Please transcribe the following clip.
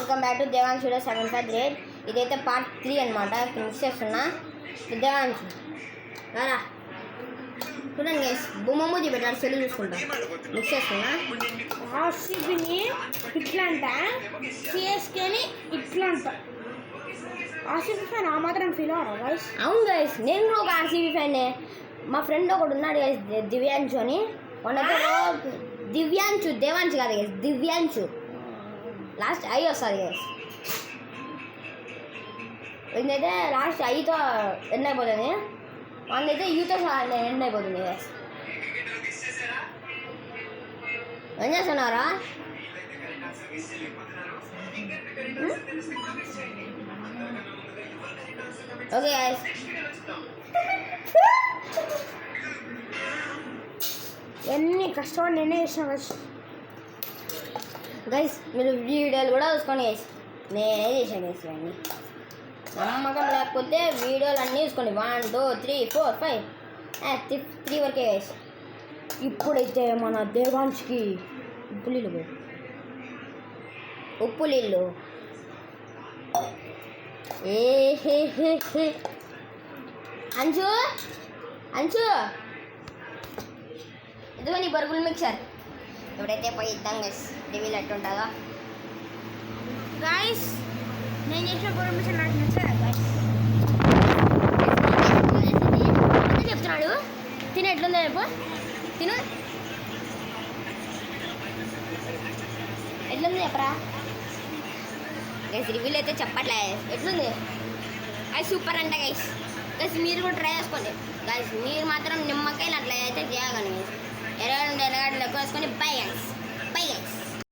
Welcome back to Devansh 75 grade. ఇదైతే part 3 అనమాట. Mix చేస్తున్నా. దేవాంశ్ రారా చూడండి గైస్, బొమ్మూజీ పెట్టాడు, సెల్లు చూసుకుంటా. మిక్స్ చేస్తున్నా. ఆర్సీబీని ఇట్లా అంట, సిఎస్కేని ఇట్లా అంట. ఆర్సీబీ ఫ్యాన్ ఆ మాత్రం ఫీల్ అవరా గైస్? అవును గైస్, నేను కూడా ఒక ఆర్సీబీ ఫ్యానే. మా ఫ్రెండ్ ఒకడు ఉన్నాడు గైస్, దివ్యాంశు అని. వాళ్ళతో దివ్యాంశు, దేవాంశ్ కాదు గైస్, దివ్యాంశు. లాస్ట్ ఐ వస్తుంది గైస్. ఏంటంటే లాస్ట్ ఐతో ఎండ్ అయిపోతుంది, వాళ్ళైతే యూతో ఎండ్ అయిపోతుంది గైస్. ఏం చేస్తున్నారా? ఓకే గైస్, ఎన్ని కష్టపడి నేనే చేసిన గైస్. మీరు వీడియోలు కూడా చూసుకోండి గైస్, నేనే చేశాను గైస్. ఇవన్నీ నమ్మకం లేకపోతే వీడియోలు అన్నీ చూసుకోండి. 1 2 3 4 5 3 వరకే గైస్. ఇప్పుడైతే మన దేవాంశ్కి ఉప్పు నీళ్ళు అంచు అంచు ఇదిగో నీ బరుగులు మిక్సర్. ఇప్పుడైతే పోయి ఇద్దాం గైస్, రివీల్ ఎట్టుంటుందో. గైస్ నేను చేసిన పర్మిషన్ నాకు నచ్చదా గైస్? చెప్తున్నాడు తిను, ఎట్లుందో రేపు తిను, ఎట్లుంది చెప్పరా గైస్. రివ్యూలు అయితే చెప్పట్లే, ఎట్లుంది అది సూపర్ అంట గైస్. గైస్ మీరు కూడా ట్రై చేసుకోండి గైస్. మీరు మాత్రం నిమ్మకాయలు అట్లా అయితే చేయగలండి. 22 ఎర్రగడ్డలు ఎక్కువ వేసుకొని బై గైస్.